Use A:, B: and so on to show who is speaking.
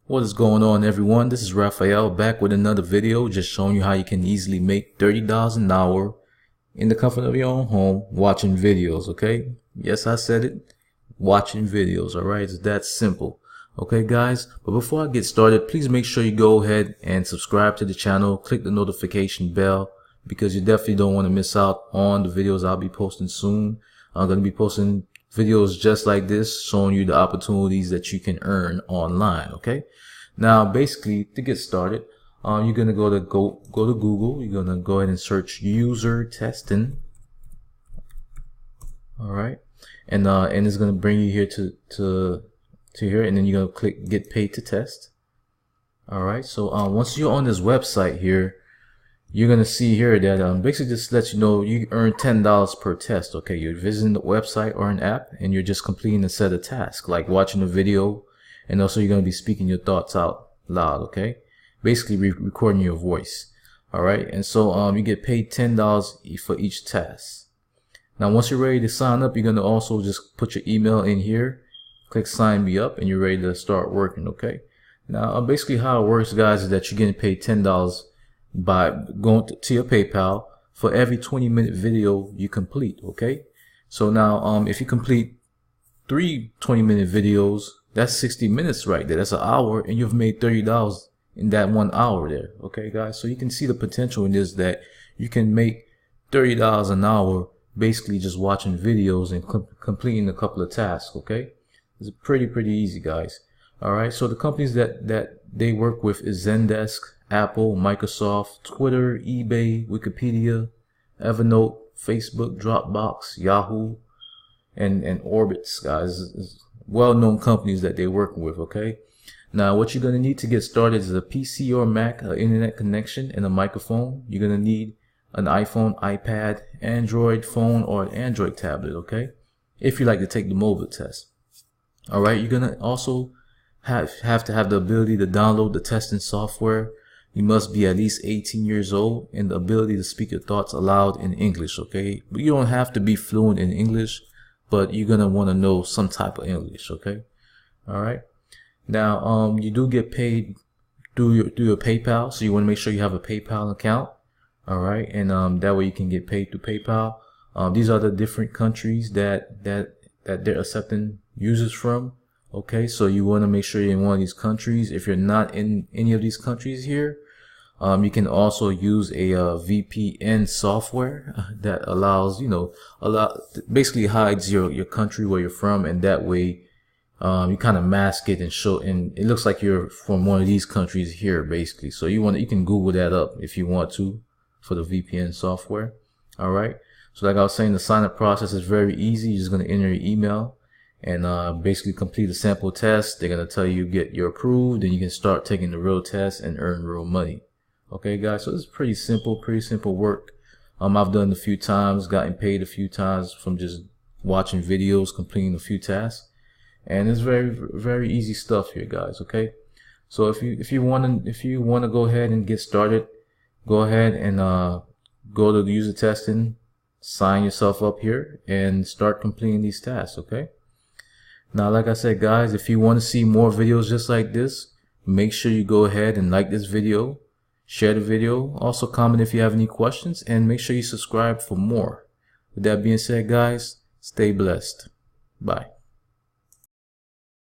A: What is going on, everyone? This is Raphael back with another video, just showing you how you can easily make $30 an hour in the comfort of your own home watching videos. Okay, yes, I said it, watching videos. All right, it's that simple. Okay guys, but before I get started, please make sure you go ahead and subscribe to the channel, click the notification bell, because you definitely don't want to miss out on the videos I'll be posting soon. I'm going to be posting videos just like this, showing you the opportunities that you can earn online. Okay, now basically, to get started, you're gonna go to Google. You're gonna go ahead and search user testing. All right, and it's gonna bring you here to here, and then you're gonna click get paid to test. All right, so once you're on this website here, you're gonna see here that basically just lets you know you earn $10 per test. Okay, you're visiting the website or an app, and you're just completing a set of tasks like watching a video, and also you're gonna be speaking your thoughts out loud. Okay, basically recording your voice. All right, and so you get paid $10 for each task. Now once you're ready to sign up, you're gonna also just put your email in here, click sign me up, and you're ready to start working. Okay, now basically how it works, guys, is that you're getting paid $10 by going to your PayPal for every 20-minute video you complete. Okay, so now if you complete 3 20-minute videos, that's 60 minutes right there. That's an hour, and you've made $30 in that 1 hour there. Okay guys, so you can see the potential in this, that you can make $30 an hour basically just watching videos and completing a couple of tasks. Okay, it's pretty easy, guys. All right, so the companies that they work with is Zendesk, Apple, Microsoft, Twitter, eBay, Wikipedia, Evernote, Facebook, Dropbox, Yahoo, and Orbitz, guys. It's well-known companies that they're working with. Okay, now what you're gonna need to get started is a PC or Mac, an internet connection, and a microphone. You're gonna need an iPhone, iPad, Android phone, or an Android tablet. Okay, if you like to take the mobile test. All right, you're gonna also have to have the ability to download the testing software. You must be at least 18 years old and the ability to speak your thoughts aloud in English. Okay, but you don't have to be fluent in English, but you're gonna want to know some type of English. Okay, all right. Now you do get paid through your PayPal, so you want to make sure you have a PayPal account. All right, and that way you can get paid through PayPal. These are the different countries that they're accepting users from. Okay, so you want to make sure you're in one of these countries. If you're not in any of these countries here, you can also use a VPN software that allows, basically hides your country where you're from, and that way you kind of mask it and show, and it looks like you're from one of these countries here, basically. So you can Google that up if you want to for the VPN software. All right, so like I was saying, the sign up process is very easy. You're just going to enter your email and basically complete a sample test. They're going to tell you you're approved, and you can start taking the real test and earn real money. Okay guys, so it's pretty simple work. I've done it a few times, gotten paid a few times from just watching videos, completing a few tasks, and it's very easy stuff here, guys. Okay, so if you want to go ahead and get started, go ahead and go to the user testing, sign yourself up here, and start completing these tasks. Okay, now like I said, guys, if you want to see more videos just like this, make sure you go ahead and like this video, share the video, also comment if you have any questions, and make sure you subscribe for more. With that being said, guys, stay blessed. Bye.